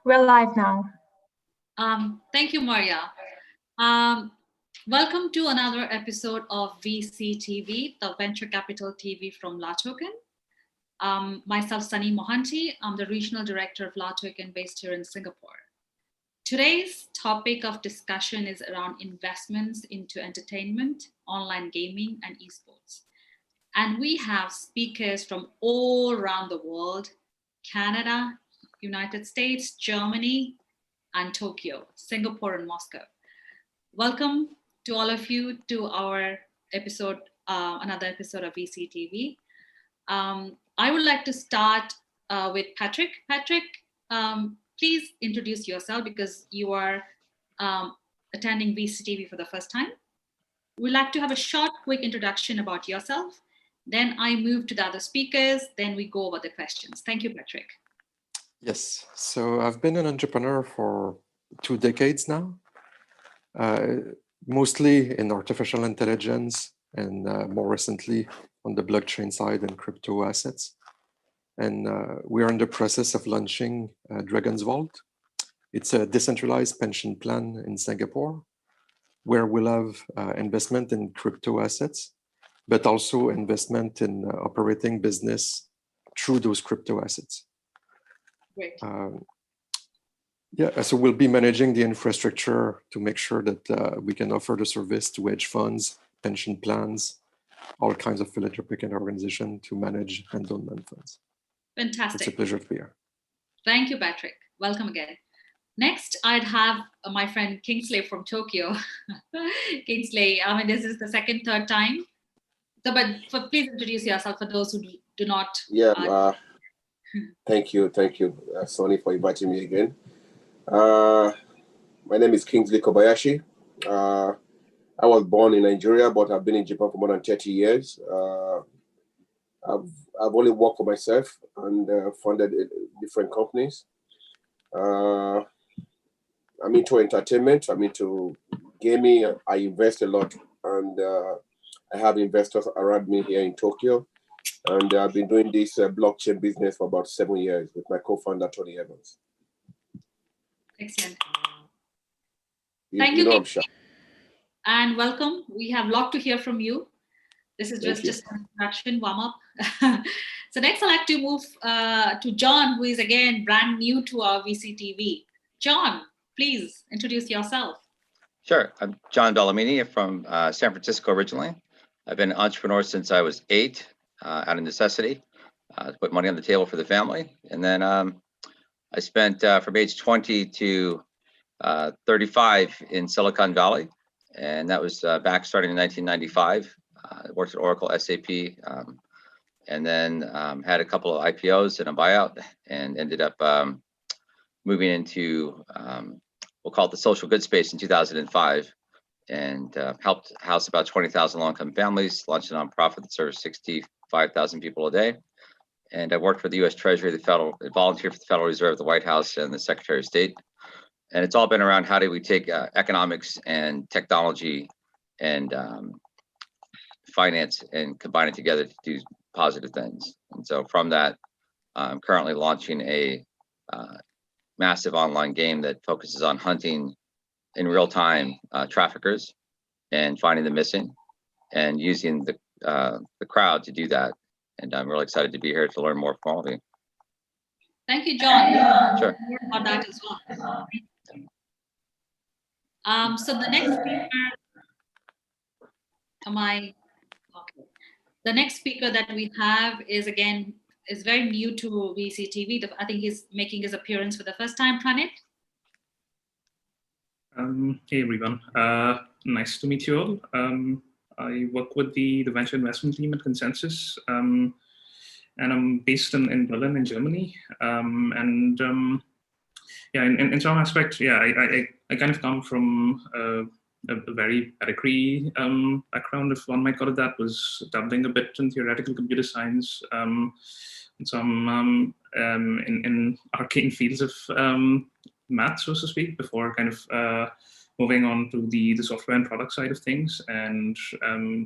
We're live now. Thank you, Maria. Um, Welcome to another episode of VCTV, the Venture Capital TV from La Token. Myself, Sunny Mohanty. I'm the Regional Director of La Token based here in Singapore. Today's topic of discussion is around investments into entertainment, online gaming, and esports. And we have speakers from all around the world: Canada, United States, Germany, and Tokyo, Singapore, and Moscow. Welcome to all of you to our episode, another episode of VCTV. I would like to start with Patrick. Patrick, please introduce yourself because you are attending VCTV for the first time. We'd like to have a short, quick introduction about yourself. Then I move to the other speakers. Then we go over the questions. Thank you, Patrick. Yes, so I've been an entrepreneur for 2 decades now, mostly in artificial intelligence and more recently on the blockchain side and crypto assets. And we are in the process of launching Dragon's Vault. It's a decentralized pension plan in Singapore where we'll have investment in crypto assets, but also investment in operating business through those crypto assets. Great. So we'll be managing the infrastructure to make sure that we can offer the service to hedge funds, pension plans, all kinds of philanthropic organizations to manage endowment funds. Fantastic. It's a pleasure to be here. Thank you, Patrick. Welcome again. Next, I'd have my friend Kingsley from Tokyo. Kingsley, I mean, this is the second, third time. So, please introduce yourself for those who do not. Thank you, Sonny, for inviting me again. My name is Kingsley Kobayashi. I was born in Nigeria, but I've been in Japan for more than 30 years. I've only worked for myself and funded different companies. I'm into entertainment. I'm into gaming. I invest a lot, and I have investors around me here in Tokyo. And I've been doing this blockchain business for about 7 years with my co-founder, Tony Evans. Excellent. Thank you. And welcome. We have a lot to hear from you. This is just an introduction, warm up. So next I'd like to move to John, who is again brand new to our VCTV. John, please introduce yourself. Sure. I'm John Bellamini from San Francisco originally. I've been an entrepreneur since I was 8. Out of necessity, to put money on the table for the family. And then I spent from age 20 to 35 in Silicon Valley. And that was back starting in 1995. I worked at Oracle, SAP, and then had a couple of IPOs and a buyout and ended up moving into, we'll call it the social good space in 2005. And helped house about 20,000 low-income families, launched a nonprofit that serves 65,000 people a day. And I worked for the U.S. Treasury, volunteered for the Federal Reserve, the White House, and the Secretary of State. And it's all been around how do we take economics and technology and finance and combine it together to do positive things. And so from that, I'm currently launching a massive online game that focuses on hunting in real time traffickers and finding the missing and using the crowd to do that. And I'm really excited to be here to learn more from all of you. Thank you, John. Sure. More about that as well. So the next speaker, the next speaker that we have is very new to VCTV. I think he's making his appearance for the first time. Pranit. Hey everyone, nice to meet you all. I work with the venture investment team at Consensus, and I'm based in Berlin, in Germany. In some aspects, I kind of come from a very pedigree background, if one might call it that. Was dabbling a bit in theoretical computer science, and some in arcane fields of math, so to speak, before kind of moving on to the software and product side of things, and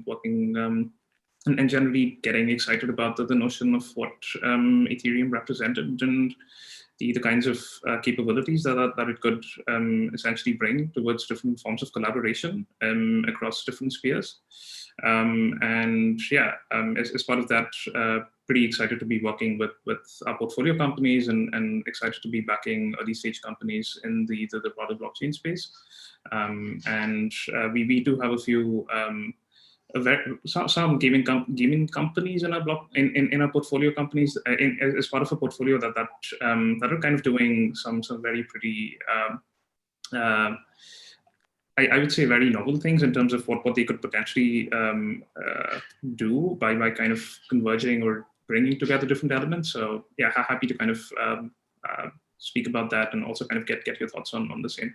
working and generally getting excited about the notion of what Ethereum represented, and the kinds of capabilities that it could essentially bring towards different forms of collaboration across different spheres. As part of that, pretty excited to be working with our portfolio companies and excited to be backing early stage companies in the broader blockchain space. We do have a few some gaming companies in our portfolio companies as part of a portfolio that are kind of doing some very pretty I would say very novel things in terms of what they could potentially do by kind of converging or bringing together different elements. So yeah, happy to kind of speak about that and also kind of get your thoughts on the same.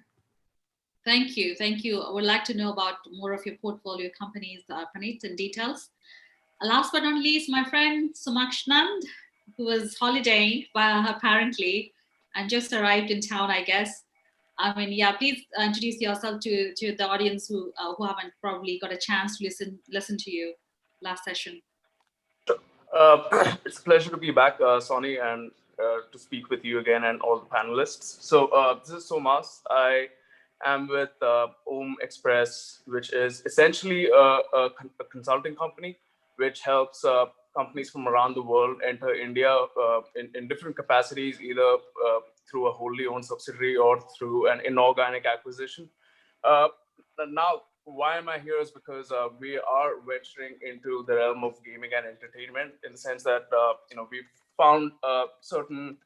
Thank you. I would like to know about more of your portfolio companies, Praneet, in details. Last but not least, my friend Sumakshnand, who was holidaying apparently and just arrived in town, I guess. I mean, yeah, please introduce yourself to the audience who haven't probably got a chance to listen to you last session. It's a pleasure to be back, Sonny, and to speak with you again and all the panelists. So this is Somas. I am with Om Express, which is essentially a consulting company which helps companies from around the world enter India in different capacities, either through a wholly owned subsidiary or through an inorganic acquisition. Now, why am I here is because we are venturing into the realm of gaming and entertainment in the sense that we've found certain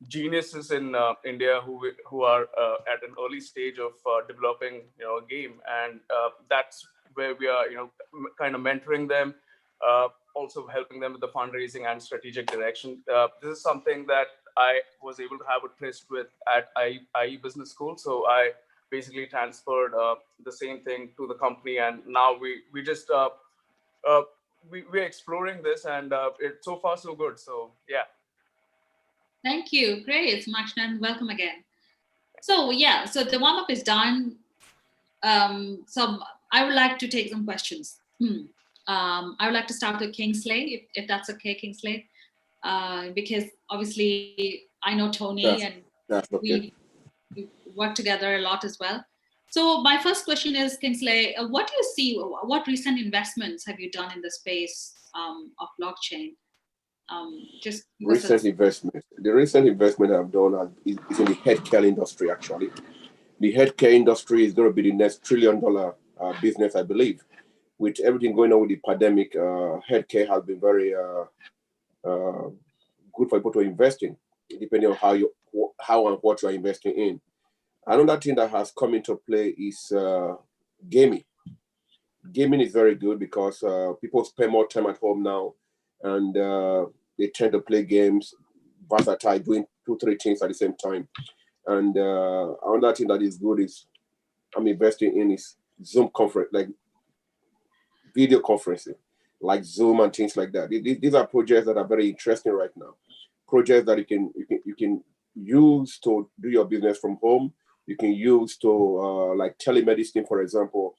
geniuses in India who are at an early stage of developing a game, and that's where we are kind of mentoring them, also helping them with the fundraising and strategic direction. This is something that I was able to have a tryst with at IE Business School, so I basically transferred the same thing to the company, and now we just we're exploring this, and it's so far so good. So yeah. Thank you. Great, Sumakshnand. Welcome again. So yeah, so the warm up is done. So I would like to take some questions. I would like to start with Kingsley, if that's okay, Kingsley, because obviously I know Tony and we work together a lot as well. So my first question is, Kingsley, what do you see? What recent investments have you done in the space of blockchain? Just recent investment. The recent investment I've done is in the healthcare industry. Actually, the healthcare industry is going to be the next $1 trillion business, I believe. With everything going on with the pandemic, healthcare has been very good for people to invest in, depending on how and what you are investing in. Another thing that has come into play is gaming. Gaming is very good because people spend more time at home now, and they tend to play games, versatile, doing 2-3 things at the same time. And another thing that is good is I'm investing in is Zoom conference, like video conferencing, like Zoom and things like that. These are projects that are very interesting right now. Projects that you can use to do your business from home. You can use to like telemedicine, for example.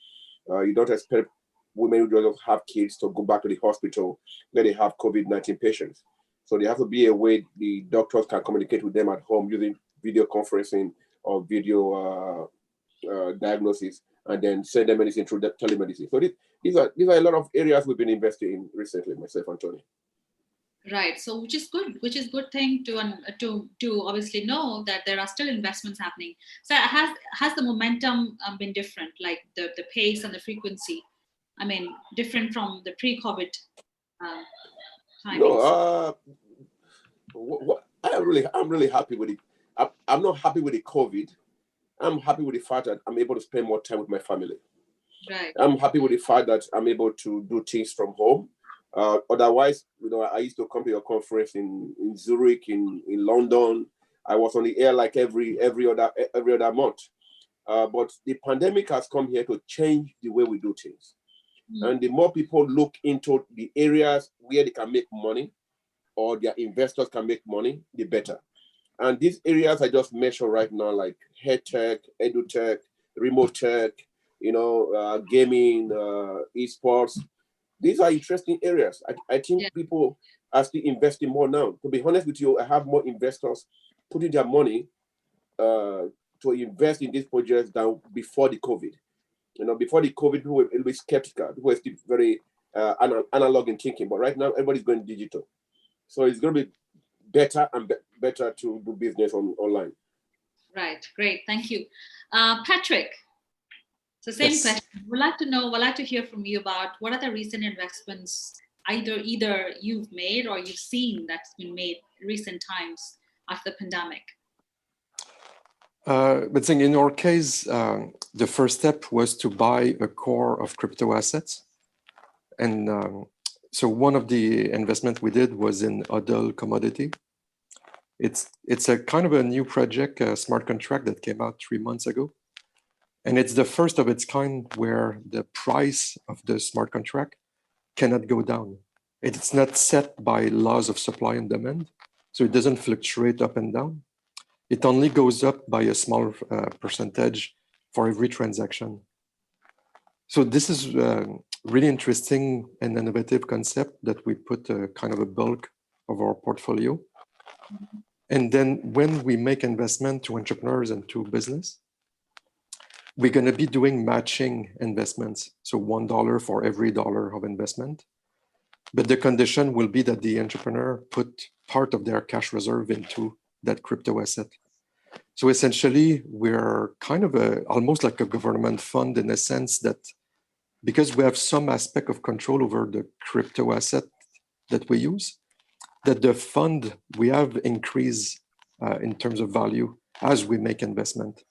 You don't expect women who just have kids to go back to the hospital where they have COVID-19 patients. So there has to be a way the doctors can communicate with them at home using video conferencing or video diagnosis, and then send them medicine through the telemedicine. So these are a lot of areas we've been investing in recently, myself and Tony. Right. So which is good thing to obviously know that there are still investments happening. So has the momentum been different, like the pace and the frequency? I mean, different from the pre-COVID timings? No, I'm really happy with it. I'm not happy with the COVID. I'm happy with the fact that I'm able to spend more time with my family. Right. I'm happy with the fact that I'm able to do things from home. Otherwise, I used to come to your conference in Zurich, in London. I was on the air like every other month. But the pandemic has come here to change the way we do things. And the more people look into the areas where they can make money or their investors can make money, the better. And these areas I just mentioned right now, like health tech, edu tech, remote tech, gaming, eSports, these are interesting areas. I think people are still investing more now. To be honest with you, I have more investors putting their money to invest in these projects than before the COVID. Before the COVID, people were a little bit skeptical. People were still very analog in thinking, but right now everybody's going digital. So it's going to be better and better to do business online. Right, great, thank you. Patrick, so same Yes. question. We'd like to hear from you about what are the recent investments either you've made or you've seen that's been made recent times after the pandemic. But saying in our case, the first step was to buy a core of crypto assets. And so one of the investment we did was in Odell Commodity. It's a kind of a new project, a smart contract that came out 3 months ago. And it's the first of its kind where the price of the smart contract cannot go down. It's not set by laws of supply and demand, so it doesn't fluctuate up and down. It only goes up by a small percentage for every transaction. So this is really interesting and innovative concept that we put kind of a bulk of our portfolio. And then when we make investment to entrepreneurs and to business, we're going to be doing matching investments. So $1 for every dollar of investment. But the condition will be that the entrepreneur put part of their cash reserve into that crypto asset. So essentially, we're kind of almost like a government fund in a sense that because we have some aspect of control over the crypto asset that we use, that the fund we have increase in terms of value as we make investment.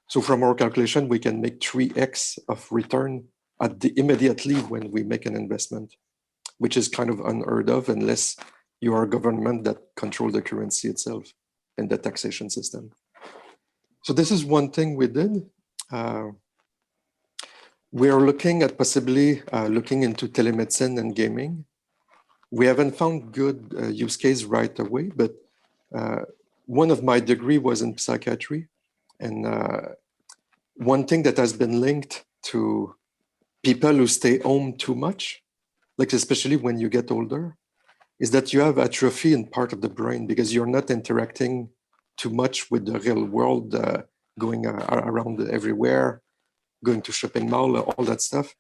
So from our calculation, we can make 3x of return immediately when we make an investment, which is kind of unheard of unless you are a government that control the currency itself and the taxation system. So this is one thing we did. We are looking at possibly looking into telemedicine and gaming. We haven't found good use case right away, but one of my degree was in psychiatry. And one thing that has been linked to people who stay home too much, like especially when you get older, is that you have atrophy in part of the brain because you're not interacting too much with the real world, going around everywhere, going to shopping mall, all that stuff.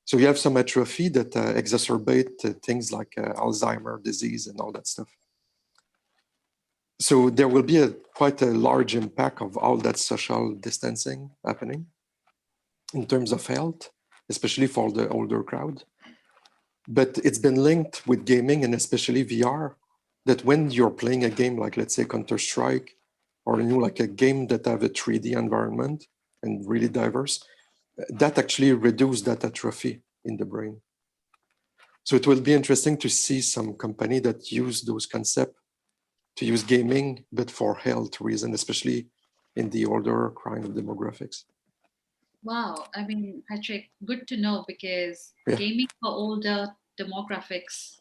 So you have some atrophy that exacerbate things like Alzheimer's disease and all that stuff. So there will be quite a large impact of all that social distancing happening in terms of health, especially for the older crowd. But it's been linked with gaming and especially VR, that when you're playing a game like, let's say, Counter-Strike, or like a game that have a 3D environment and really diverse, that actually reduces that atrophy in the brain. So it will be interesting to see some company that use those concepts to use gaming, but for health reasons, especially in the older crime demographics. Wow, I mean, Patrick, good to know because gaming for older demographics,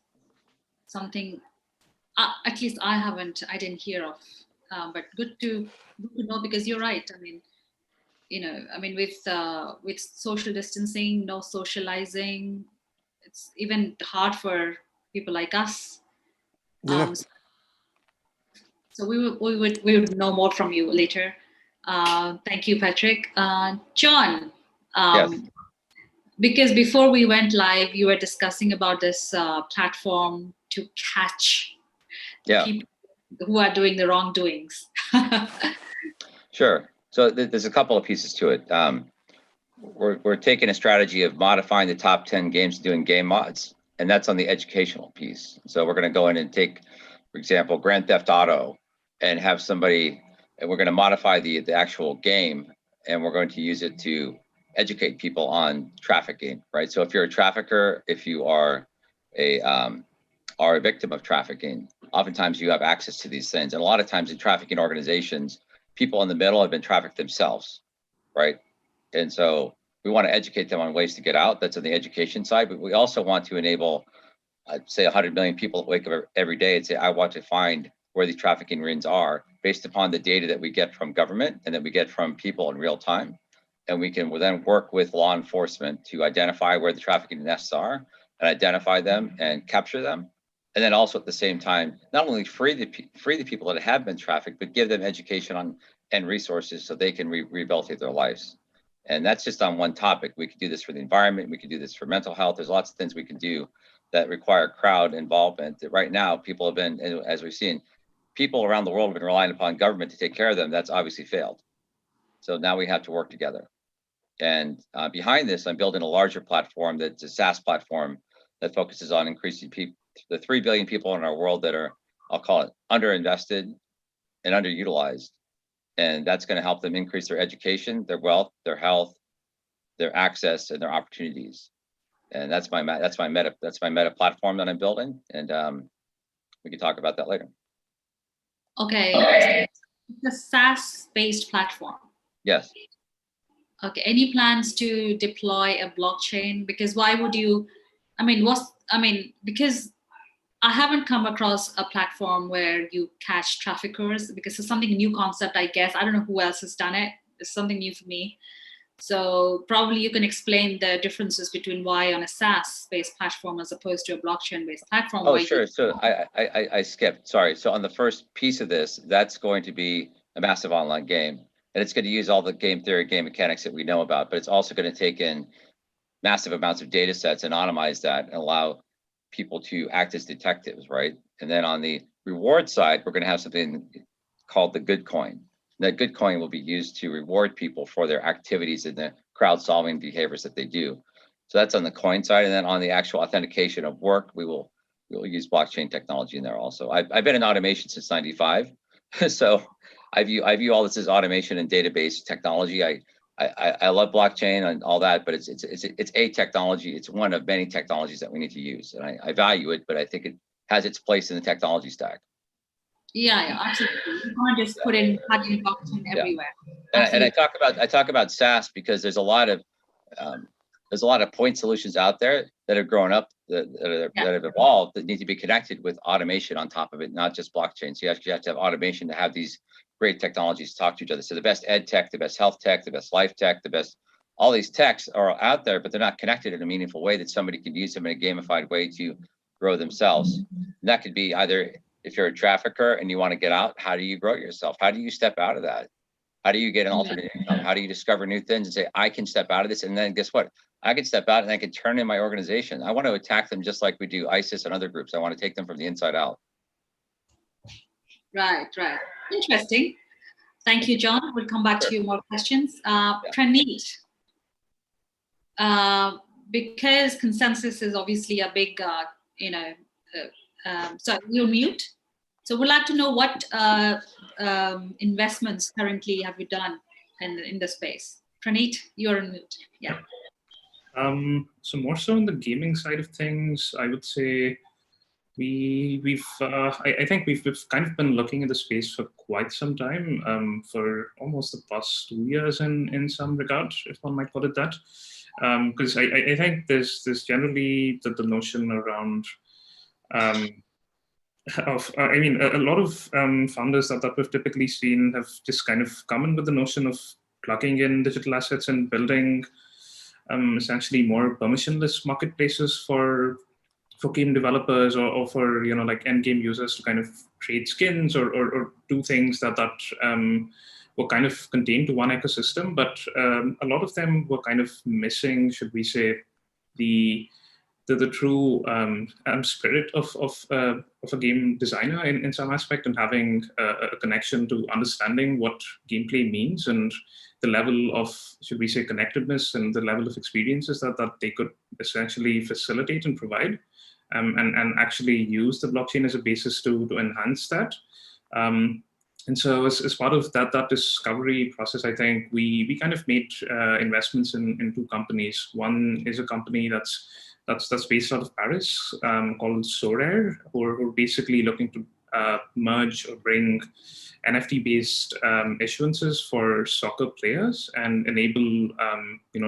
something at least I didn't hear of, but good to know because you're right. I mean, with social distancing, no socializing, it's even hard for people like us. Yeah. So we would know more from you later. Thank you, Patrick. John, Yes. because before we went live, you were discussing about this platform to catch people who are doing the wrongdoings. Sure. So there's a couple of pieces to it. We're taking a strategy of modifying the top 10 games and doing game mods, and that's on the educational piece. So we're going to go in and take, for example, Grand Theft Auto, and have somebody, and we're going to modify the actual game, and we're going to use it to educate people on trafficking, right? So if you're a trafficker, if you are a victim of trafficking, oftentimes you have access to these things. And a lot of times in trafficking organizations, people in the middle have been trafficked themselves, right? And so we want to educate them on ways to get out. That's on the education side, but we also want to enable, say 100 million people that wake up every day and say, I want to find where these trafficking rings are based upon the data that we get from government and that we get from people in real time. And we can then work with law enforcement to identify where the trafficking nests are and identify them and capture them, and then also at the same time, not only free the people that have been trafficked, but give them education on and resources so they can rehabilitate their lives. And that's just on one topic. We could do this for the environment. We could do this for mental health. There's lots of things we can do that require crowd involvement. That right now, people have been, as we've seen, people around the world have been relying upon government to take care of them. That's obviously failed. So now we have to work together. And behind this, I'm building a larger platform that's a SaaS platform that focuses on increasing the 3 billion people in our world that are, I'll call it, underinvested and underutilized. And that's going to help them increase their education, their wealth, their health, their access, and their opportunities. And that's my meta platform that I'm building. And we can talk about that later. Okay, it's a SaaS-based platform. Yes. Okay, any plans to deploy a blockchain? Because why would you, because I haven't come across a platform where you catch traffickers, because it's something new concept, I guess. I don't know who else has done it. It's something new for me. So probably you can explain the differences between why on a SaaS-based platform as opposed to a blockchain-based platform. Oh, sure. So I skipped, sorry. So on the first piece of this, that's going to be a massive online game. And it's going to use all the game theory, game mechanics that we know about, but it's also going to take in massive amounts of data sets, anonymize that, and allow people to act as detectives, right? And then on the reward side, we're going to have something called the good coin. And that good coin will be used to reward people for their activities and the crowd solving behaviors that they do. So that's on the coin side. And then on the actual authentication of work, we'll use blockchain technology in there also. I've been in automation since '95. So I view all this as automation and database technology. I love blockchain and all that, but it's a technology. It's one of many technologies that we need to use, and I value it, but I think it has its place in the technology stack. Yeah, absolutely. You can't just put in blockchain everywhere. And I talk about SaaS because there's a lot of point solutions out there that have grown up that have evolved that need to be connected with automation on top of it, not just blockchain. So you actually have to have automation to have these great technologies talk to each other. So the best ed tech, the best health tech, the best life tech, all these techs are out there, but they're not connected in a meaningful way that somebody can use them in a gamified way to grow themselves. And that could be either if you're a trafficker and you want to get out, how do you grow yourself? How do you step out of that? How do you get an alternate income? How do you discover new things and say, I can step out of this? And then guess what? I can step out and I can turn in my organization. I want to attack them just like we do ISIS and other groups. I want to take them from the inside out. Right. Interesting. Thank you, John. We'll come back to you more questions. Praneet, because consensus is obviously a big, so you're mute. So we'd like to know what investments currently have you done in the space. Praneet, you're on mute. Yeah. So more so on the gaming side of things, I would say I think we've kind of been looking at the space for quite some time, for almost the past 2 years in some regard, if one might put it that. Because I think there's generally the notion around a lot of founders that we've typically seen have just kind of come in with the notion of plugging in digital assets and building essentially more permissionless marketplaces for game developers or for like end game users to kind of trade skins or do things that were kind of contained to one ecosystem, but a lot of them were kind of missing, should we say, the true spirit of a game designer in some aspect, and having a connection to understanding what gameplay means and the level of, should we say, connectedness and the level of experiences that they could essentially facilitate and provide, and actually use the blockchain as a basis to enhance that. And so as part of that discovery process, I think we kind of made investments in two companies. One is a company that's based out of Paris, called Sorare, who are basically looking to merge or bring NFT-based issuances for soccer players and enable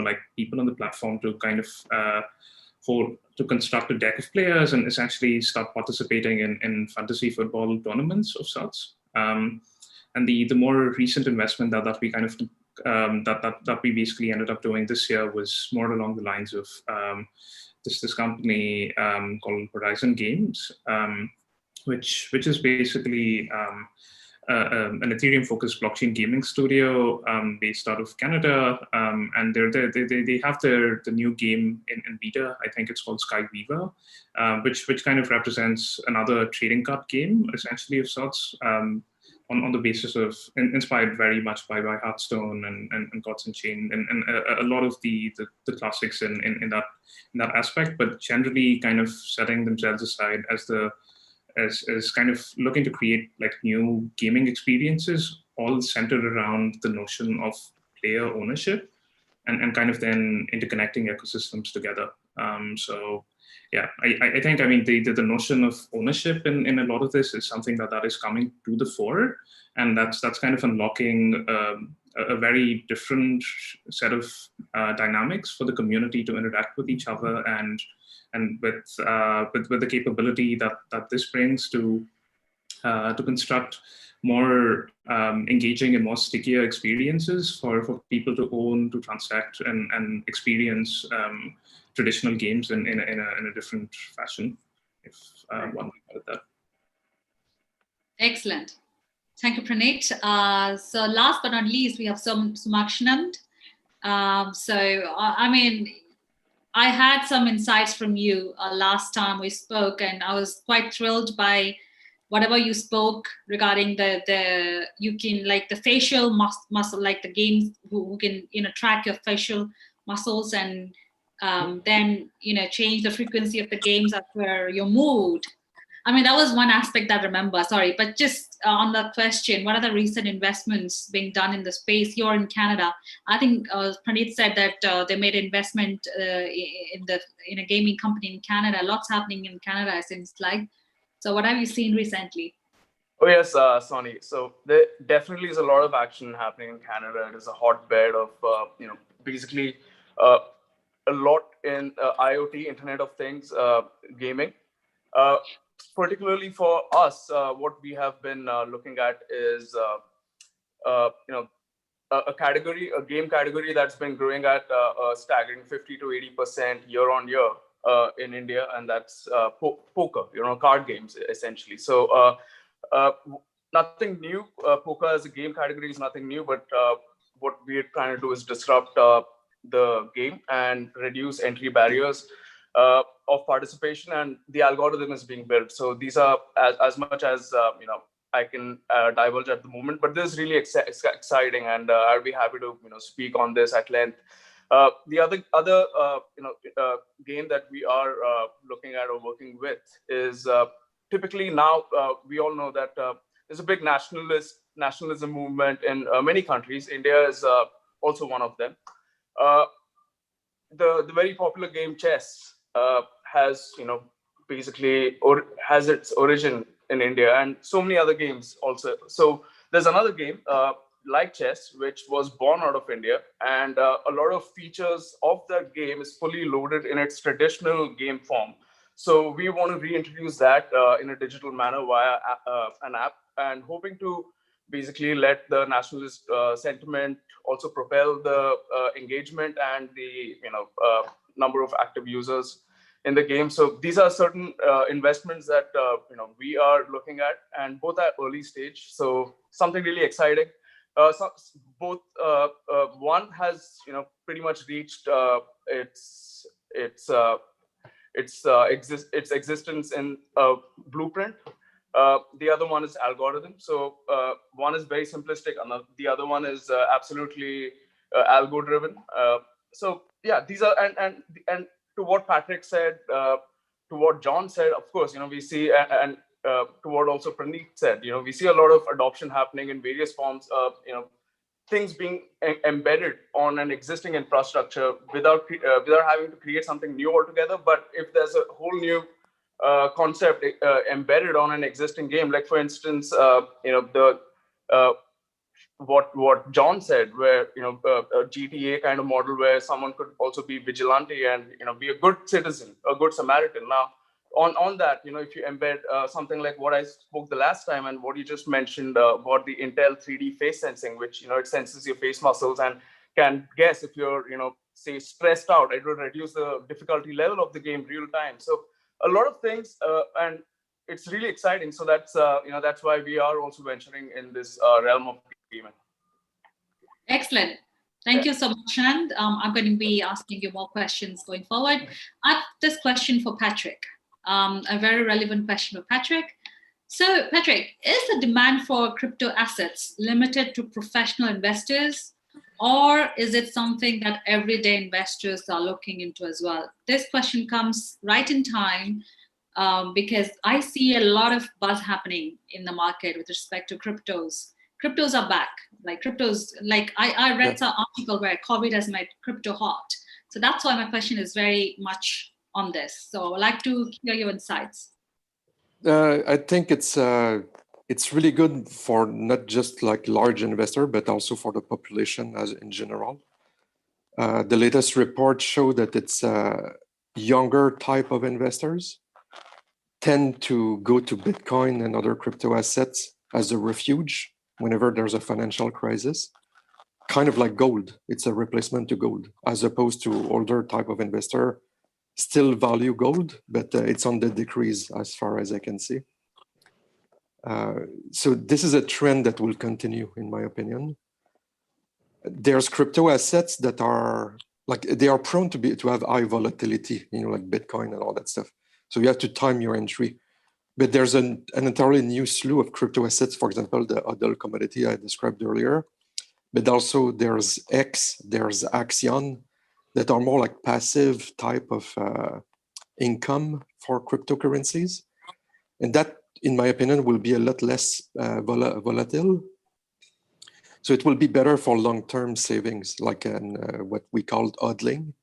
like people on the platform to kind of to construct a deck of players and essentially start participating in fantasy football tournaments of sorts. And the more recent investment that we kind of that we basically ended up doing this year was more along the lines of this company called Horizon Games, which is basically an Ethereum-focused blockchain gaming studio based out of Canada, and they have the new game in beta. I think it's called Sky Viva, which kind of represents another trading card game, essentially of sorts, on the basis of inspired very much by Hearthstone and Gods Unchained and a lot of the classics in that aspect, but generally kind of setting themselves aside as kind of looking to create like new gaming experiences, all centered around the notion of player ownership and kind of then interconnecting ecosystems together. So yeah, I think, I mean, the notion of ownership in a lot of this is something that is coming to the fore, and that's kind of unlocking a very different set of dynamics for the community to interact with each other and with the capability that this brings to construct more engaging and more stickier experiences for people to own, to transact, and experience traditional games in a different fashion, if one might call it that. Excellent. Thank you, Praneet. So last but not least, we have Sumakshanand. I mean, I had some insights from you last time we spoke, and I was quite thrilled by whatever you spoke regarding the you can like the facial muscle, like the games who can track your facial muscles and then change the frequency of the games as per your mood. I mean, that was one aspect that I remember. Sorry, but just on that question, what are the recent investments being done in the space? You're in Canada. I think Praneet said that they made investment in a gaming company in Canada. Lots happening in Canada, it seems like. So, what have you seen recently? Oh yes, Sonny. So there definitely is a lot of action happening in Canada. It is a hotbed of basically a lot in IoT, Internet of Things, gaming. Particularly for us, what we have been looking at is a game category that's been growing at a staggering 50 to 80% year on year in India, and that's poker. Card games essentially. So nothing new. Poker as a game category is nothing new, but what we're trying to do is disrupt the game and reduce entry barriers of participation, and the algorithm is being built. So these are as much as I can divulge at the moment, but this is really exciting, and I'll be happy to speak on this at length. The other game that we are looking at or working with is typically now we all know that there's a big nationalism movement in many countries. India is also one of them. The very popular game chess has basically has its origin in India, and so many other games also. So there's another game like chess which was born out of India, and a lot of features of that game is fully loaded in its traditional game form. So we want to reintroduce that in a digital manner via an app, and hoping to basically let the nationalist sentiment also propel the engagement and the number of active users in the game. So these are certain investments that we are looking at, and both are early stage. So something really exciting. Both one has pretty much reached its existence in blueprint. The other one is algorithm. So one is very simplistic, and the other one is absolutely algo driven. So yeah, these are and to what Patrick said, to what John said, of course, we see and to what also Praneet said, we see a lot of adoption happening in various forms of things being embedded on an existing infrastructure without having to create something new altogether. But if there's a whole new concept embedded on an existing game, like for instance, what John said, where a GTA kind of model where someone could also be vigilante and be a good citizen, a good Samaritan. Now, on that, if you embed something like what I spoke the last time and what you just mentioned about the Intel 3D face sensing, which it senses your face muscles and can guess if you're, say stressed out. It will reduce the difficulty level of the game real time. So a lot of things, and it's really exciting. So that's why we are also venturing in this realm of gaming. Excellent. Thank you so much, Shand. I'm going to be asking you more questions going forward. I have this question for Patrick, a very relevant question for Patrick. So, Patrick, is the demand for crypto assets limited to professional investors, or is it something that everyday investors are looking into as well? This question comes right in time because I see a lot of buzz happening in the market with respect to cryptos. Cryptos are back. I read some article where COVID has made crypto hot. So that's why my question is very much on this. So I would like to hear your insights. I think it's really good for not just like large investor, but also for the population as in general. The latest report showed that it's younger type of investors tend to go to Bitcoin and other crypto assets as a refuge whenever there's a financial crisis, kind of like gold. It's a replacement to gold, as opposed to older type of investor still value gold, but it's on the decrease as far as I can see. So this is a trend that will continue, in my opinion. There's crypto assets that are like, they are prone to have high volatility, like Bitcoin and all that stuff. So you have to time your entry. But there's an entirely new slew of crypto assets, for example, the HODL commodity I described earlier. But also there's X, there's Axion, that are more like passive type of income for cryptocurrencies. And that, in my opinion, will be a lot less volatile. So it will be better for long-term savings, like what we call hodling.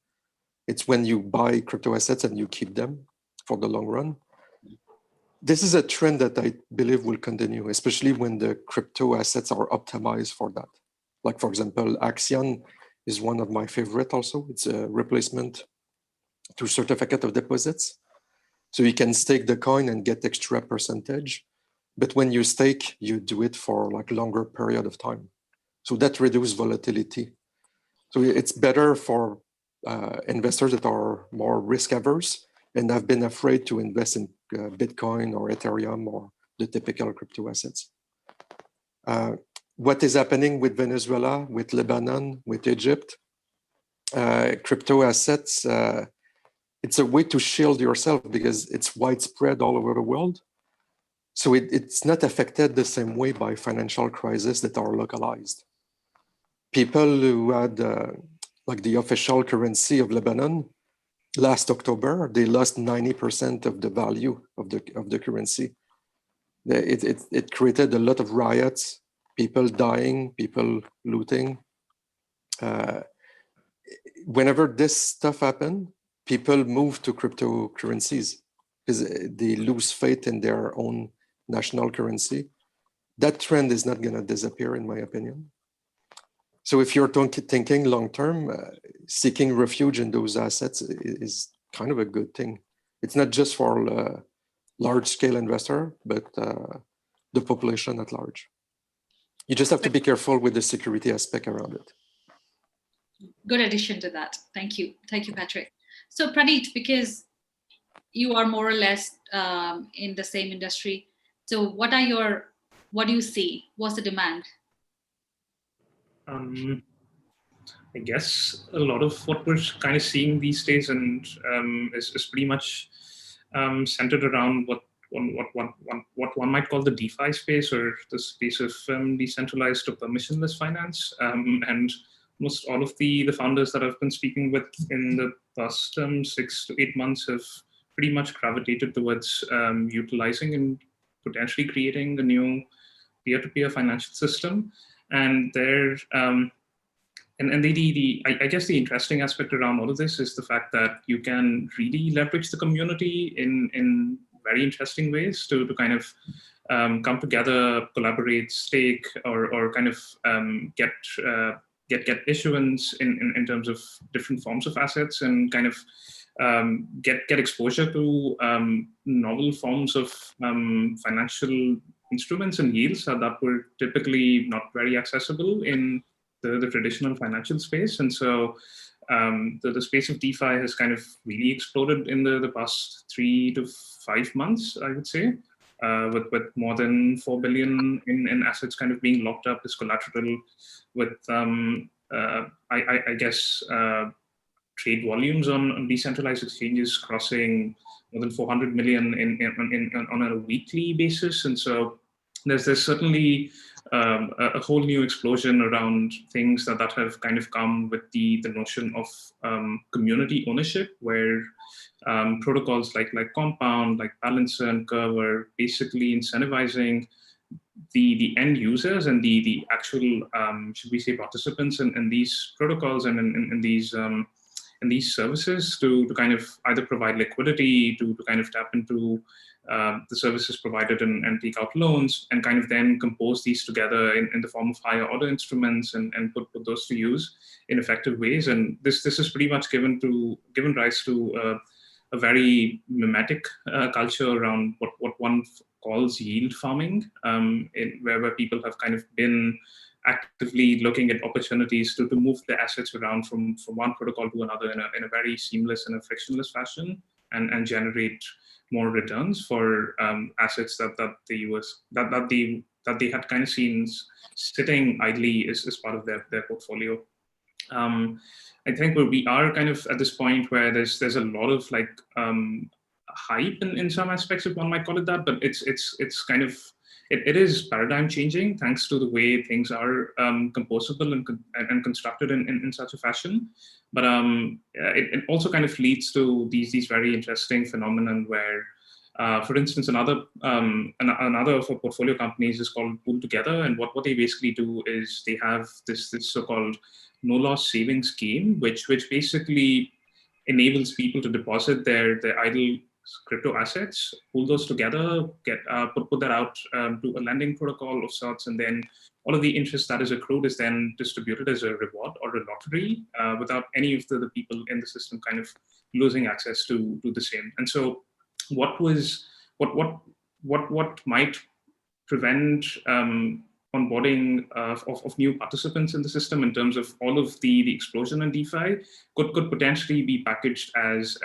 It's when you buy crypto assets and you keep them for the long run. This is a trend that I believe will continue, especially when the crypto assets are optimized for that. Like, for example, Axion is one of my favorite also. It's a replacement to certificate of deposits. So you can stake the coin and get extra percentage. But when you stake, you do it for like longer period of time. So that reduces volatility. So it's better for investors that are more risk averse and have been afraid to invest in Bitcoin or Ethereum or the typical crypto assets. What is happening with Venezuela, with Lebanon, with Egypt, crypto assets, it's a way to shield yourself because it's widespread all over the world. So it's not affected the same way by financial crises that are localized. People who had like the official currency of Lebanon last October, they lost 90% of the value of the currency. It created a lot of riots, people dying, people looting. Whenever this stuff happened, people move to cryptocurrencies because they lose faith in their own national currency. That trend is not going to disappear, in my opinion. So if you're thinking long-term, seeking refuge in those assets is kind of a good thing. It's not just for large-scale investor, but the population at large. You just have to be careful with the security aspect around it. Good addition to that. Thank you. Thank you, Patrick. So Praneet, because you are more or less in the same industry, so what do you see? What's the demand? I guess a lot of what we're kind of seeing these days and is pretty much centered around what one might call the DeFi space, or the space of decentralized or permissionless finance. And most all of the founders that I've been speaking with in the past 6 to 8 months have pretty much gravitated towards utilizing and potentially creating a new peer-to-peer financial system. And they're I guess the interesting aspect around all of this is the fact that you can really leverage the community in very interesting ways to kind of come together, collaborate, stake, or kind of get issuance in terms of different forms of assets, and kind of get exposure to novel forms of financial instruments and yields that were typically not very accessible in the traditional financial space. And so the space of DeFi has kind of really exploded in the past 3 to 5 months, I would say, with more than 4 billion in assets kind of being locked up as collateral, with I guess trade volumes on decentralized exchanges crossing more than 400 million on a weekly basis. And so there's certainly a whole new explosion around things that have kind of come with the notion of community ownership, where protocols like Compound, like Balancer and Curve are basically incentivizing the end users and the actual should we say participants in these protocols and in these services to kind of either provide liquidity to kind of tap into the services provided and take out loans, and kind of then compose these together in the form of higher order instruments and put those to use in effective ways. And this is pretty much given rise to a very mimetic culture around what one calls yield farming, where people have kind of been actively looking at opportunities to move the assets around from one protocol to another in a very seamless and a frictionless fashion, and generate more returns for assets that they had kind of seen sitting idly as part of their portfolio. I think where we are kind of at this point where there's a lot of like hype in some aspects, if one might call it that, but it's kind of it is paradigm changing thanks to the way things are composable and constructed in such a fashion. But it also kind of leads to these very interesting phenomenon where, for instance, another of our portfolio companies is called Pool Together, and what they basically do is they have this so-called no loss savings scheme, which basically enables people to deposit their idle crypto assets, pool those together, get put that out to a lending protocol of sorts, and then all of the interest that is accrued is then distributed as a reward or a lottery, without any of the people in the system kind of losing access to the same. And so, what might prevent onboarding of new participants in the system in terms of all of the explosion in DeFi could potentially be packaged as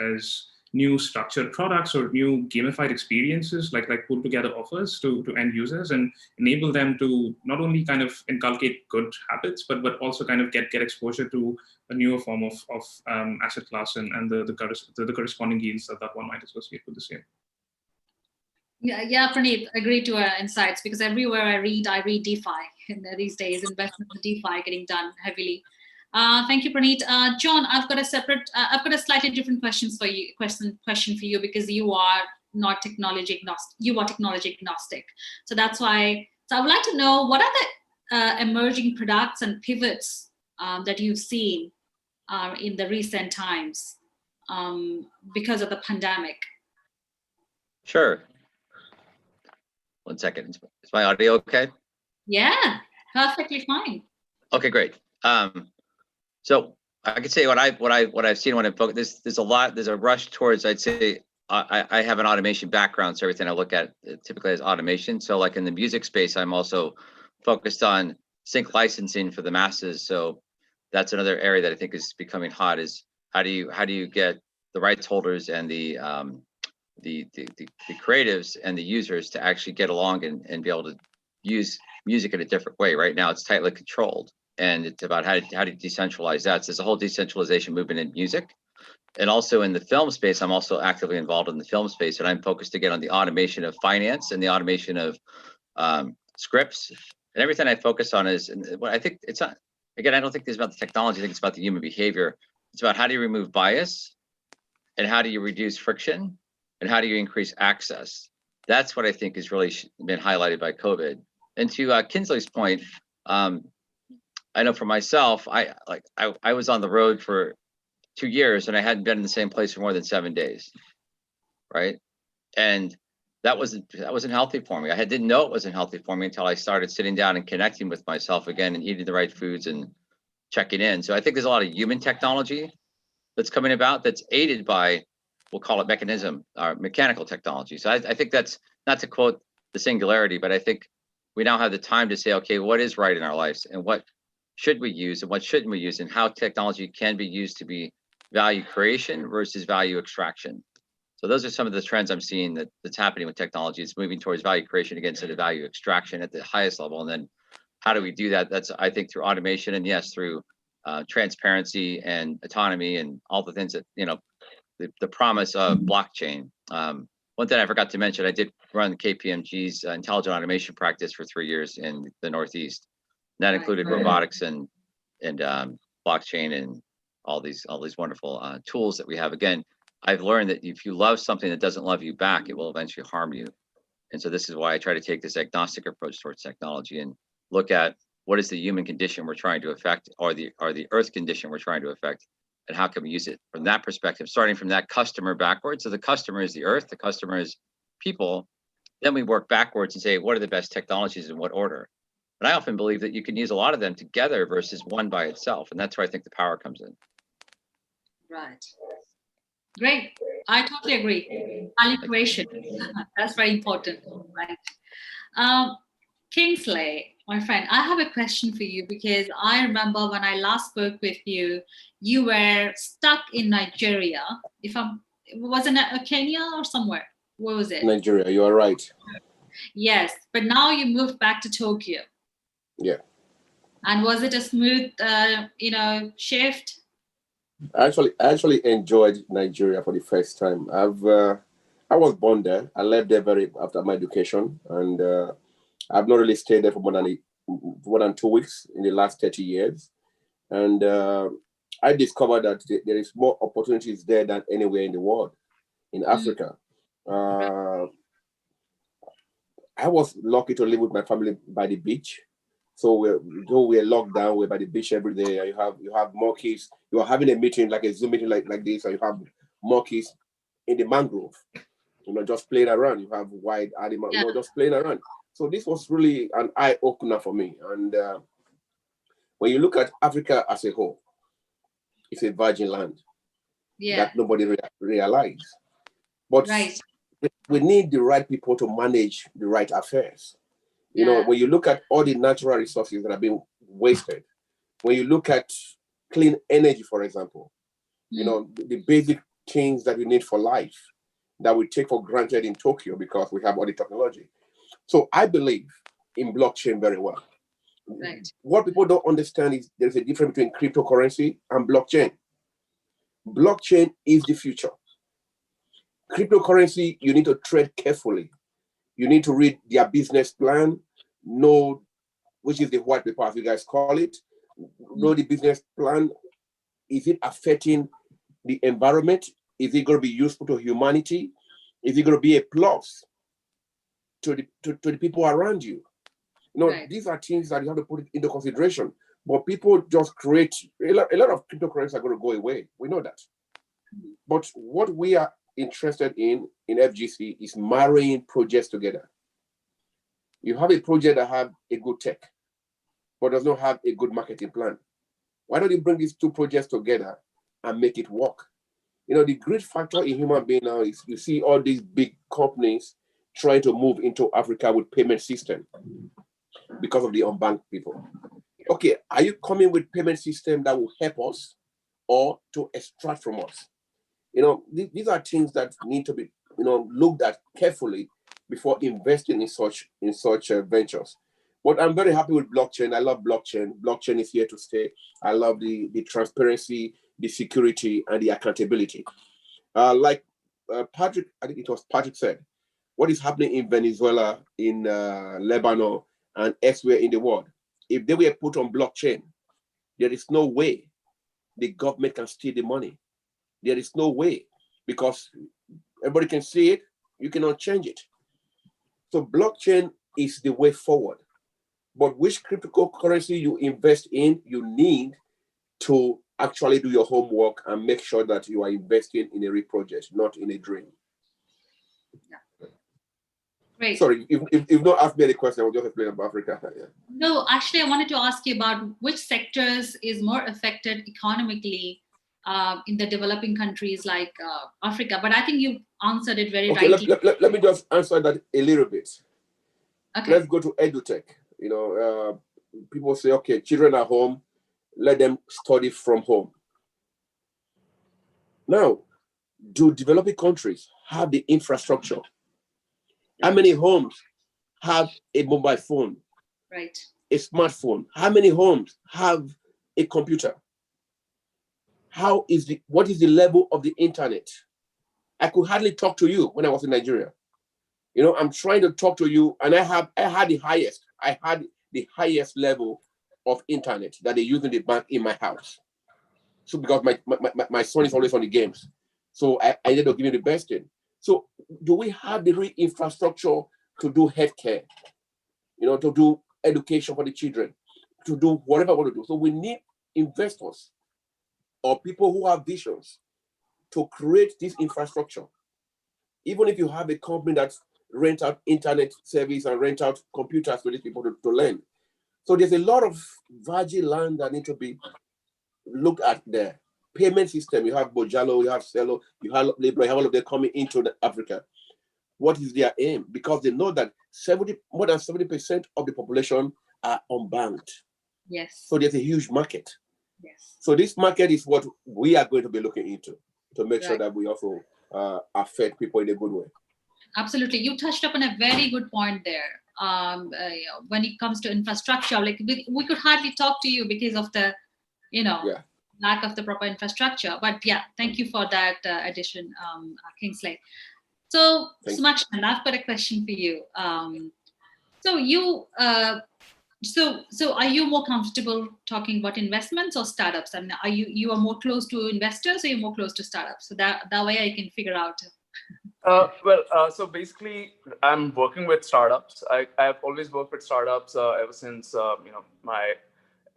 new structured products or new gamified experiences like Pool Together offers to end users, and enable them to not only kind of inculcate good habits, but also kind of get exposure to a newer form of asset class and the corresponding yields that one might associate with the same. Yeah, Praneeth, agree to our insights, because everywhere I read DeFi these days, investment in DeFi getting done heavily. Thank you, Praneeth. John, I've got a slightly different question for you, because you are not technology agnostic. You are technology agnostic, so that's why. So I would like to know, what are the emerging products and pivots that you've seen in the recent times because of the pandemic? Sure. 1 second. Is my audio okay? Yeah, perfectly fine. Okay, great. So I could say what I've seen when I'm focused. There's a rush towards, I'd say, I have an automation background, so everything I look at typically is automation. So like in the music space, I'm also focused on sync licensing for the masses. So that's another area that I think is becoming hot, is how do you get the rights holders and the creatives and the users to actually get along and be able to use music in a different way. Right now it's tightly controlled, and it's about how do you decentralize that. So there's a whole decentralization movement in music. And also in the film space, I'm also actively involved in the film space, and I'm focused again on the automation of finance and the automation of scripts. And everything I focus on is, and what I think it's not, again, I don't think it's about the technology, I think it's about the human behavior. It's about how do you remove bias, and how do you reduce friction, and how do you increase access? That's what I think has really been highlighted by COVID. And to Kinsley's point, I know for myself, I was on the road for 2 years and I hadn't been in the same place for more than 7 days, right? And that wasn't healthy for me. I didn't know it wasn't healthy for me until I started sitting down and connecting with myself again and eating the right foods and checking in. So I think there's a lot of human technology that's coming about that's aided by, we'll call it mechanism or mechanical technology. So I think that's, not to quote the singularity, but I think we now have the time to say, okay, what is right in our lives, and what should we use and what shouldn't we use, and how technology can be used to be value creation versus value extraction. So those are some of the trends I'm seeing that's happening with technology. It's moving towards value creation against the value extraction at the highest level. And then how do we do that? That's, I think, through automation, and yes, through transparency and autonomy and all the things that, the promise of blockchain. One thing I forgot to mention, I did run KPMG's intelligent automation practice for 3 years in the Northeast. That included robotics and blockchain and all these wonderful tools that we have. Again, I've learned that if you love something that doesn't love you back, it will eventually harm you. And so this is why I try to take this agnostic approach towards technology and look at what is the human condition we're trying to affect, or the earth condition we're trying to affect, and how can we use it from that perspective, starting from that customer backwards. So the customer is the earth, the customer is people. Then we work backwards and say, what are the best technologies in what order? And I often believe that you can use a lot of them together versus one by itself. And that's where I think the power comes in. Right. Great. I totally agree. Value creation. That's very important, right? Kingsley, my friend, I have a question for you, because I remember when I last spoke with you, you were stuck in Nigeria. Wasn't it Kenya or somewhere? Where was it? Nigeria, you are right. Yes, but now you moved back to Tokyo. Yeah. And was it a smooth, shift? I actually enjoyed Nigeria for the first time. I was born there. I left there after my education, and I've not really stayed there for more than 2 weeks in the last 30 years. And I discovered that there is more opportunities there than anywhere in the world, in Africa. I was lucky to live with my family by the beach. So though we're locked down, we're by the beach every day. You have monkeys. You are having a meeting, like a Zoom meeting like this, and you have monkeys in the mangrove, just playing around. You have wild animals, just playing around. So this was really an eye opener for me. And when you look at Africa as a whole, it's a virgin land that nobody realized. But we need the right people to manage the right affairs. When you look at all the natural resources that are being wasted, when you look at clean energy, for example, the basic things that we need for life that we take for granted in Tokyo because we have all the technology. So I believe in blockchain very well. Right. What people don't understand is there's a difference between cryptocurrency and blockchain. Blockchain is the future. Cryptocurrency, you need to tread carefully. You need to read their business plan, know which is the white paper, as you guys call it. Know the business plan. Is it affecting the environment? Is it going to be useful to humanity? Is it going to be a plus to the people around you? These are things that you have to put into consideration. But people just create a lot of cryptocurrencies are going to go away. We know that. But what we are interested in FGC is marrying projects together. You have a project that have a good tech, but does not have a good marketing plan. Why don't you bring these two projects together and make it work? The great factor in human being now is you see all these big companies trying to move into Africa with payment system because of the unbanked people. Okay, are you coming with payment system that will help us or to extract from us? These are things that need to be, looked at carefully before investing in such ventures. But I'm very happy with blockchain. I love blockchain. Blockchain is here to stay. I love the transparency, the security, and the accountability. Like Patrick, I think it was Patrick said, what is happening in Venezuela, in Lebanon, and elsewhere in the world, if they were put on blockchain, there is no way the government can steal the money. There is no way, because everybody can see it, you cannot change it. So blockchain is the way forward. But which cryptocurrency you invest in, you need to actually do your homework and make sure that you are investing in a real project, not in a dream. Yeah. Great. Sorry, if you've not asked me any question, I will just explain about Africa. Yeah. No, actually, I wanted to ask you about which sectors is more affected economically in the developing countries like Africa, but I think you answered it very rightly. Let me just answer that a little bit. Okay. Let's go to edutech. People say, okay, children are home, let them study from home. Now, do developing countries have the infrastructure? How many homes have a mobile phone? Right. A smartphone? How many homes have a computer? What is the level of the internet? I could hardly talk to you when I was in Nigeria. I'm trying to talk to you, and I had the highest level of internet that they use in the bank in my house. So because my son is always on the games, so I ended up giving the best thing. So do we have the real infrastructure to do healthcare? To do education for the children, to do whatever I want to do. So we need investors or people who have visions to create this infrastructure. Even if you have a company that rent out internet service and rent out computers for these people to learn. So there's a lot of virgin land that need to be looked at there. Payment system, you have Bojalo, you have Cello, you have Libra, you have all of them coming into Africa. What is their aim? Because they know that more than 70% of the population are unbanked. Yes. So there's a huge market. Yes. So this market is what we are going to be looking into to make sure that we also affect people in a good way. Absolutely. You touched upon a very good point there. When it comes to infrastructure, like we could hardly talk to you because of the, lack of the proper infrastructure. But yeah, thank you for that addition, Kingsley. So, Sumakshan, I've got a question for you. So are you more comfortable talking about investments or startups? I mean, you are more close to investors or you're more close to startups? So that way I can figure out. So basically, I'm working with startups. I've always worked with startups ever since my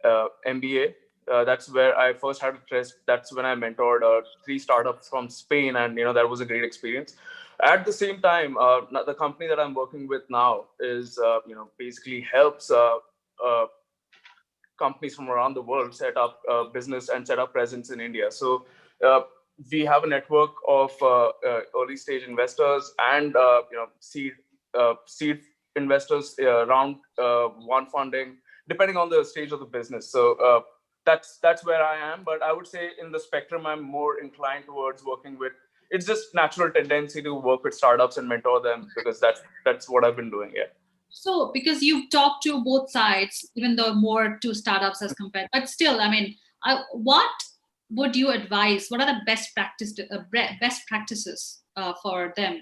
MBA. That's where I first had a test. That's when I mentored 3 startups from Spain, and that was a great experience. At the same time, the company that I'm working with now is basically helps companies from around the world set up business and set up presence in India. So we have a network of early stage investors and seed investors, round one funding, depending on the stage of the business. So that's where I am. But I would say in the spectrum, I'm more inclined towards working with. It's just natural tendency to work with startups and mentor them because that's what I've been doing. Yeah. So, because you've talked to both sides, even though more to startups as compared, but still, I mean, what would you advise? What are the best practices for them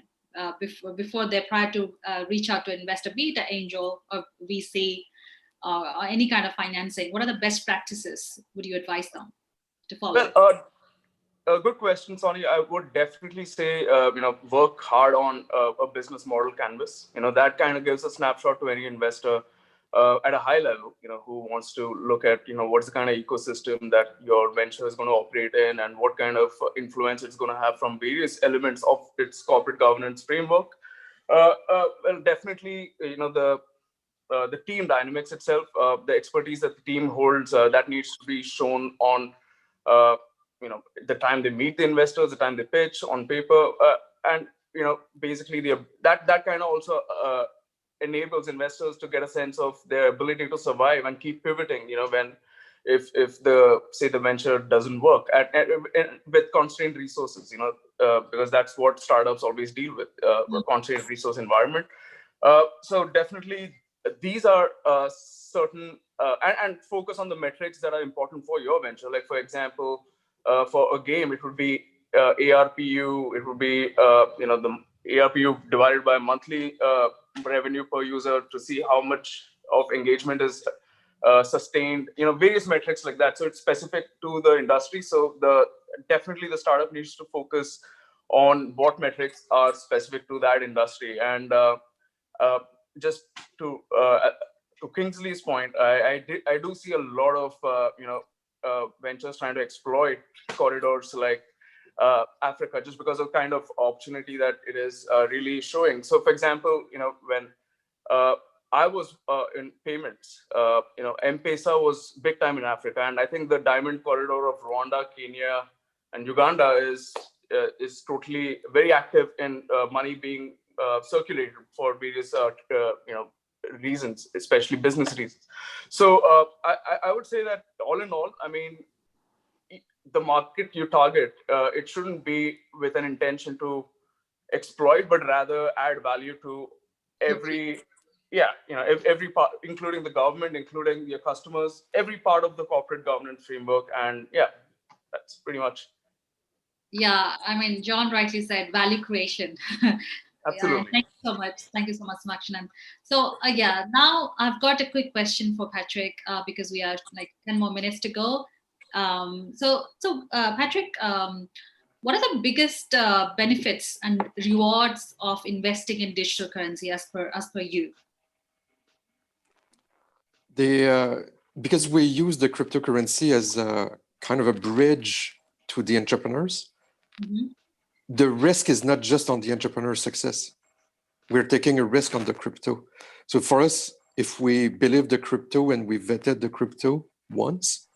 before they try to reach out to investor, be it an angel or VC or any kind of financing? What are the best practices would you advise them to follow? Well, a good question, Sonny. I would definitely say, work hard on a business model canvas. That kind of gives a snapshot to any investor at a high level, who wants to look at, what's the kind of ecosystem that your venture is going to operate in and what kind of influence it's going to have from various elements of its corporate governance framework. Well, definitely, the team dynamics itself, the expertise that the team holds, that needs to be shown on the time they meet the investors, the time they pitch on paper, and basically that kind of also enables investors to get a sense of their ability to survive and keep pivoting. When if the venture doesn't work with constrained resources, because that's what startups always deal with, a constrained resource environment. So definitely these are certain and focus on the metrics that are important for your venture. Like for example, for a game, it would be ARPU. It would be the ARPU divided by monthly revenue per user to see how much of engagement is sustained. Various metrics like that. So it's specific to the industry. So definitely the startup needs to focus on what metrics are specific to that industry. And just to Kingsley's point, I do see a lot of ventures trying to exploit corridors like Africa, just because of kind of opportunity that it is really showing. So, for example, when I was in payments, M-Pesa was big time in Africa, and I think the diamond corridor of Rwanda, Kenya, and Uganda is totally very active in money being circulated for various reasons, especially business reasons. So I would say that all in all, I mean, the market you target, it shouldn't be with an intention to exploit, but rather add value to every, every part, including the government, including your customers, every part of the corporate governance framework. And yeah, that's pretty much. Yeah, I mean, John rightly said value creation. Absolutely. Thank you so much. Thank you so much, Samakshanand. So yeah, now I've got a quick question for Patrick because we are like 10 more minutes to go. Patrick, what are the biggest benefits and rewards of investing in digital currency as per you? Because we use the cryptocurrency as a kind of a bridge to the entrepreneurs, the risk is not just on the entrepreneur's success. We're taking a risk on the crypto. So for us, if we believe the crypto and we vetted the crypto once,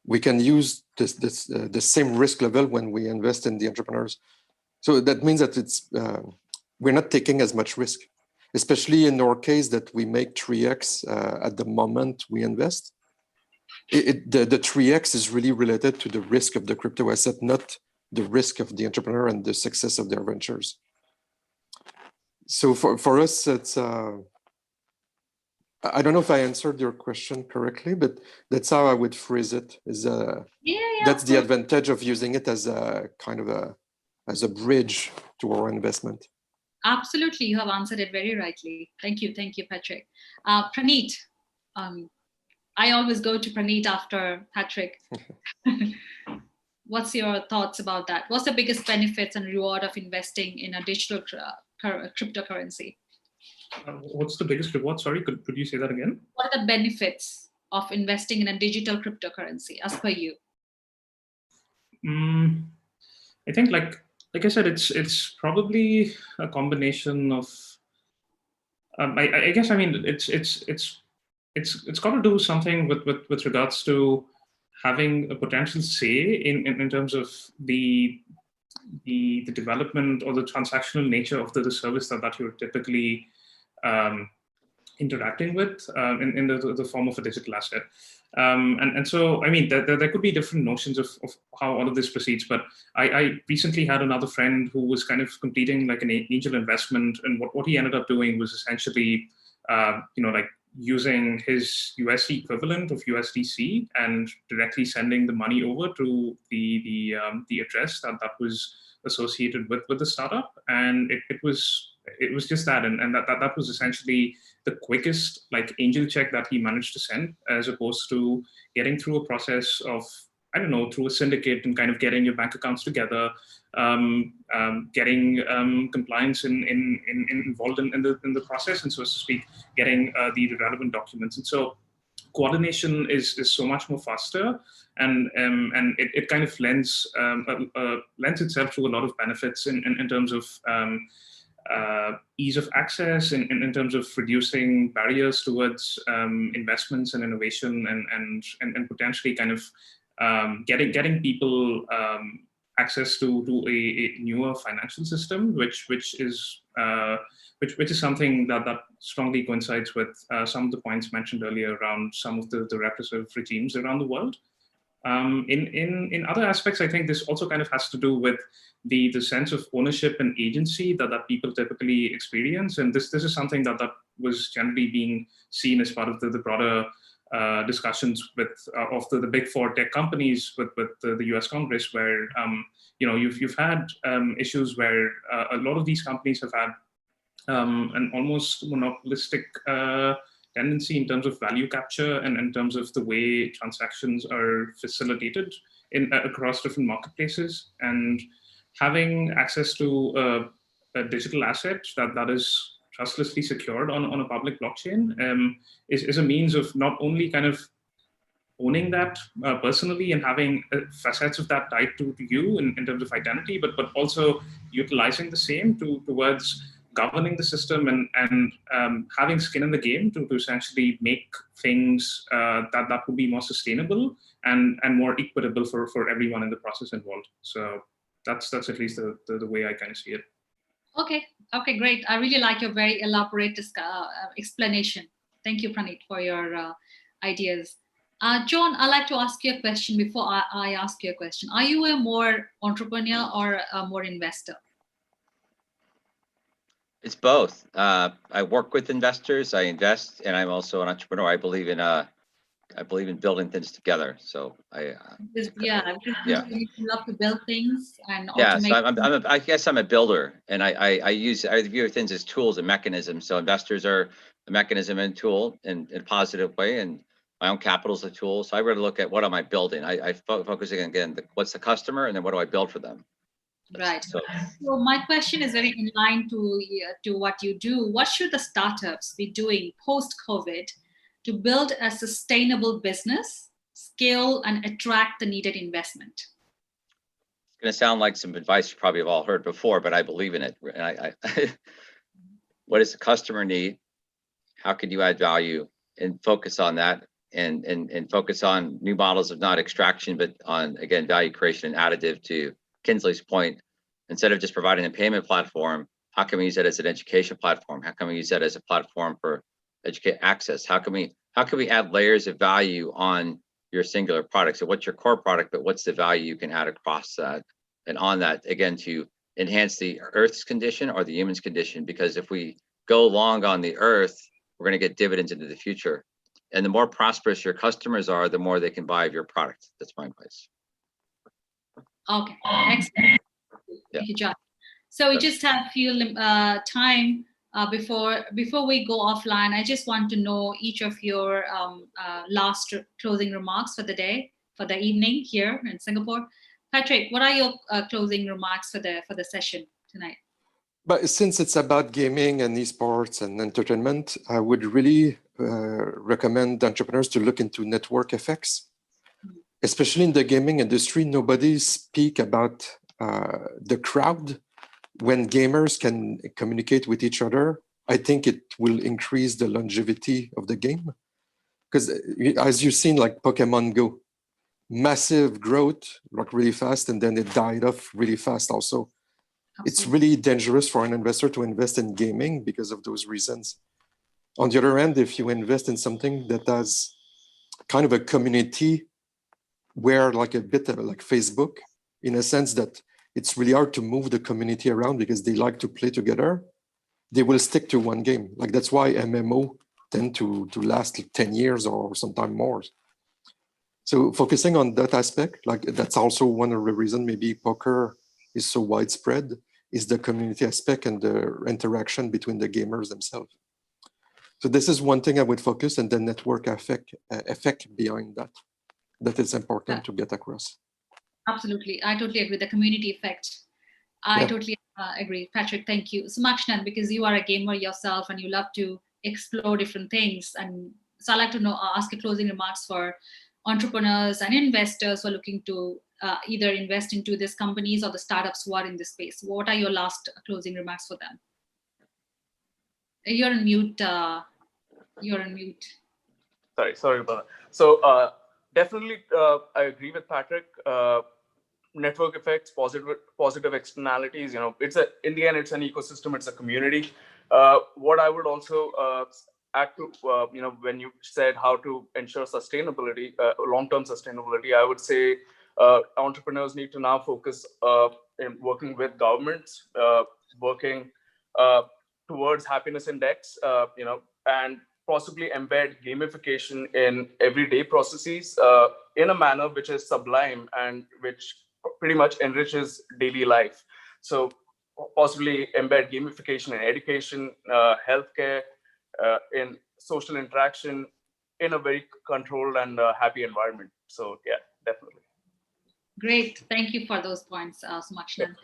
we can use the same risk level when we invest in the entrepreneurs. So that means that we're not taking as much risk, especially in our case that we make 3x at the moment we invest. The 3x is really related to the risk of the crypto asset, not the risk of the entrepreneur and the success of their ventures. So for us, it's I don't know if I answered your question correctly, but that's how I would phrase it. That's the advantage of using it as a kind of as a bridge to our investment. Absolutely, you have answered it very rightly. Thank you, Patrick. Praneet, I always go to Praneet after Patrick. What's your thoughts about that? What's the biggest benefits and reward of investing in a digital cryptocurrency? What's the biggest reward? Sorry, could you say that again? What are the benefits of investing in a digital cryptocurrency as per you? I think like I said, it's probably a combination of I guess, I mean, it's got to do something with regards to having a potential say in terms of the development or the transactional nature of the service that you're typically interacting with in the form of a digital asset. And so, I mean, there could be different notions of how all of this proceeds, but I recently had another friend who was kind of completing like an angel investment, and what he ended up doing was essentially, like using his USD equivalent of USDC and directly sending the money over to the address that was associated with the startup, and it was just that, and that was essentially the quickest like angel check that he managed to send, as opposed to getting through a process of, I don't know, through a syndicate and kind of getting your bank accounts together, getting compliance involved in the process, and so to speak, getting the relevant documents. And so coordination is so much more faster, and it kind of lends itself to a lot of benefits in terms of ease of access, in terms of reducing barriers towards investments and innovation, and potentially kind of getting people access to a newer financial system, which is something that strongly coincides with some of the points mentioned earlier around some of the repressive regimes around the world. In other aspects, I think this also kind of has to do with the sense of ownership and agency that people typically experience, and this is something that was generally being seen as part of the broader discussions with of the big four tech companies with the US Congress, where you've had issues where a lot of these companies have had an almost monopolistic tendency in terms of value capture and in terms of the way transactions are facilitated across different marketplaces, and having access to a digital asset that is trustlessly secured on a public blockchain is a means of not only kind of owning that personally and having facets of that tied to you in terms of identity, but also utilizing the same towards governing the system and having skin in the game to essentially make things that would be more sustainable and more equitable for everyone in the process involved. So that's at least the way I kind of see it. Okay, okay, great. I really like your very elaborate explanation. Thank you, Praneet, for your ideas. John, I'd like to ask you a question before I ask you a question. Are you a more entrepreneur or a more investor? It's both. I work with investors, I invest, and I'm also an entrepreneur. I believe in building things together. So Because yeah. you love to build things and Yeah, so automate. I guess I'm a builder, and I view things as tools and mechanisms. So investors are a mechanism and tool in a positive way, and my own capital is a tool. So I really look at what am I building. I focusing again, what's the customer, and then what do I build for them. Right. So So my question is very in line to what you do. What should the startups be doing post-COVID to build a sustainable business, scale, and attract the needed investment? it's going to sound like some advice you probably have all heard before, but I believe in it. And what does the customer need? How can you add value and focus on that, and focus on new models of not extraction, but on, again, value creation and additive to Kinsley's point. Instead of just providing a payment platform, how can we use that as an education platform? How can we use that as a platform for educate access? How can we add layers of value on your singular product? So what's your core product, but what's the value you can add across that and on that, again, to enhance the Earth's condition or the human's condition? Because if we go long on the Earth, we're going to get dividends into the future. And the more prosperous your customers are, the more they can buy of your product. That's my advice. Okay, excellent. Thank you, John. So we just have a few time before we go offline. I just want to know each of your last closing remarks for the day, for the evening here in Singapore. Patrick, what are your closing remarks for the session tonight? But since it's about gaming and esports and entertainment, I would really recommend entrepreneurs to look into network effects. Especially in the gaming industry, nobody speak about the crowd. When gamers can communicate with each other, I think it will increase the longevity of the game. Because as you've seen, like Pokemon Go, massive growth, like really fast, and then it died off really fast also. It's really dangerous for an investor to invest in gaming because of those reasons. On the other hand, if you invest in something that has kind of a community where, like a bit of like Facebook, in a sense that it's really hard to move the community around because they like to play together, they will stick to one game. Like that's why MMO tend to last 10 years or sometimes more. So focusing on that aspect, like that's also one of the reasons maybe poker is so widespread, is the community aspect and the interaction between the gamers themselves. So this is one thing I would focus, and the network effect behind that. That is important to get across. Absolutely. I totally agree. The community effect. I totally agree. Patrick, thank you. Sumakshan, because you are a gamer yourself and you love to explore different things. And so I'd like to ask you closing remarks for entrepreneurs and investors who are looking to either invest into these companies or the startups who are in this space. What are your last closing remarks for them? You're on mute. You're on mute. Sorry about that. So definitely, I agree with Patrick. Network effects, positive externalities. In the end, it's an ecosystem. It's a community. What I would also add to, when you said how to ensure sustainability, long-term sustainability, I would say entrepreneurs need to now focus in working with governments, working towards happiness index, and possibly embed gamification in everyday processes in a manner which is sublime and which pretty much enriches daily life. So possibly embed gamification in education, healthcare, in social interaction, in a very controlled and happy environment. So yeah, definitely. Great. Thank you for those points, Sumakshan.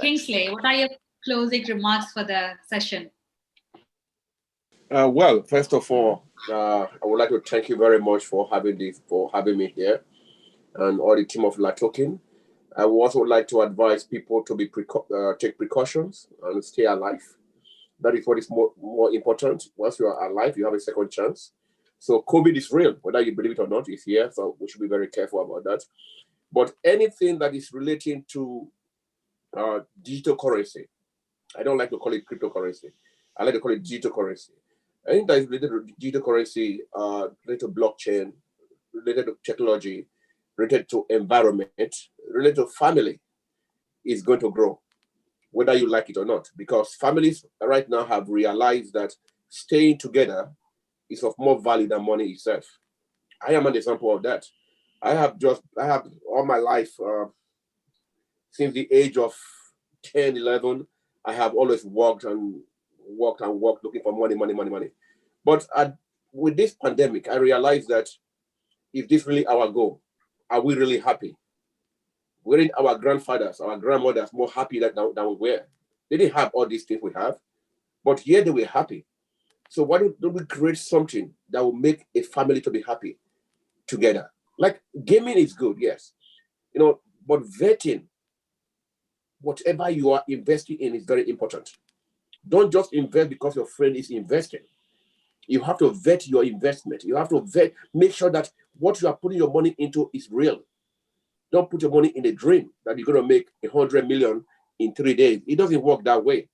Kingsley, what are your closing remarks for the session? Well, first of all, I would like to thank you very much for having me here, and all the team of LaToken. I would also like to advise people to take precautions and stay alive. That is what is more important. Once you are alive, you have a second chance. So COVID is real, whether you believe it or not, it's here. So we should be very careful about that. But anything that is relating to digital currency, I don't like to call it cryptocurrency. I like to call it digital currency. Anything that is related to digital currency, related to blockchain, related to technology, related to environment, related to family, is going to grow, whether you like it or not. Because families right now have realized that staying together is of more value than money itself. I am an example of that. I have all my life, since the age of 10, 11, I have always worked looking for money. But with this pandemic, I realized that if this really our goal, are we really happy? Weren't our grandfathers, our grandmothers more happy than we were? They didn't have all these things we have, but here they were happy. So why don't we create something that will make a family to be happy together? Like gaming is good, yes. But vetting whatever you are investing in is very important. Don't just invest because your friend is investing. You have to vet your investment. You have to make sure that what you are putting your money into is real. Don't put your money in a dream that you're going to make 100 million in 3 days. It doesn't work that way.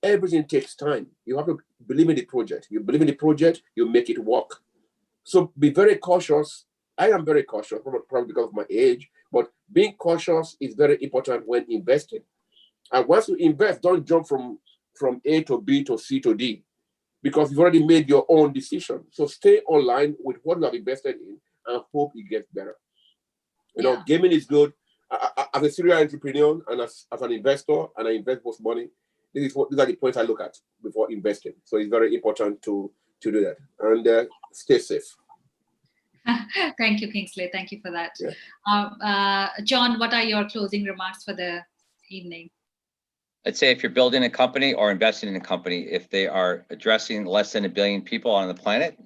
Everything takes time. You have to believe in the project. You believe in the project, you make it work. So be very cautious. I am very cautious, probably because of my age, but being cautious is very important when investing. And once you invest, don't jump from A to B to C to D, because you've already made your own decision. So stay online with what you have invested in and hope it gets better. Gaming is good. As a serial entrepreneur and as an investor, and I invest most money, these are the points I look at before investing. So it's very important to do that. And stay safe. Thank you, Kingsley. Thank you for that. Yeah. John, what are your closing remarks for the evening? I'd say if you're building a company or investing in a company, if they are addressing less than 1 billion people on the planet,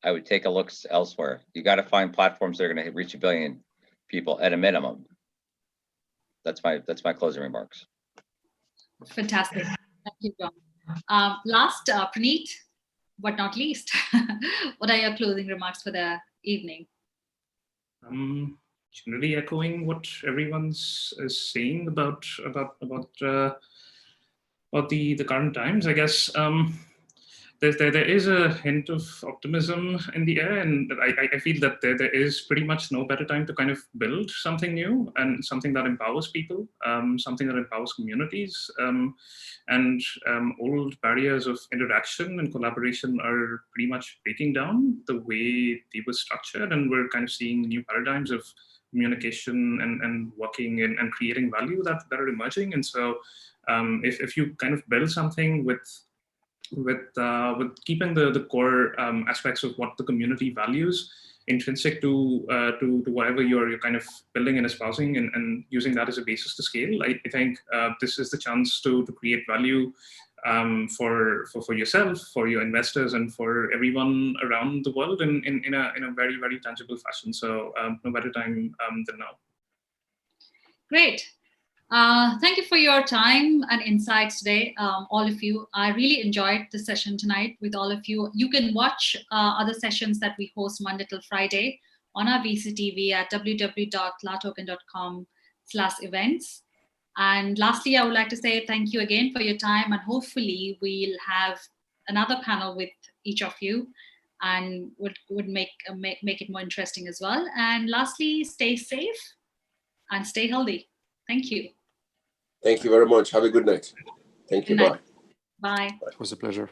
I would take a look elsewhere. You got to find platforms that are going to reach 1 billion people at a minimum. That's my closing remarks. Fantastic. Thank you, John. Last, Praneet, but not least, what are your closing remarks for the evening? Generally echoing what everyone's is saying about the current times, I guess. There is a hint of optimism in the air, and I feel that there is pretty much no better time to kind of build something new and something that empowers people, something that empowers communities, and old barriers of interaction and collaboration are pretty much breaking down the way they were structured, and we're kind of seeing new paradigms of communication and working and creating value that are emerging. And so if you kind of build something with keeping the core aspects of what the community values intrinsic to whatever you're kind of building and espousing, and using that as a basis to scale, I think this is the chance to create value for yourself, for your investors, and for everyone around the world in a very, very tangible fashion. So no better time than now. Great. Thank you for your time and insights today, all of you. I really enjoyed the session tonight with all of you. You can watch other sessions that we host Monday till Friday on our VCTV at www.latoken.com/events. And lastly, I would like to say thank you again for your time, and hopefully we'll have another panel with each of you, and would make it more interesting as well. And lastly, stay safe and stay healthy. Thank you. Thank you very much. Have a good night. Thank you. Good night. Bye. Bye. It was a pleasure.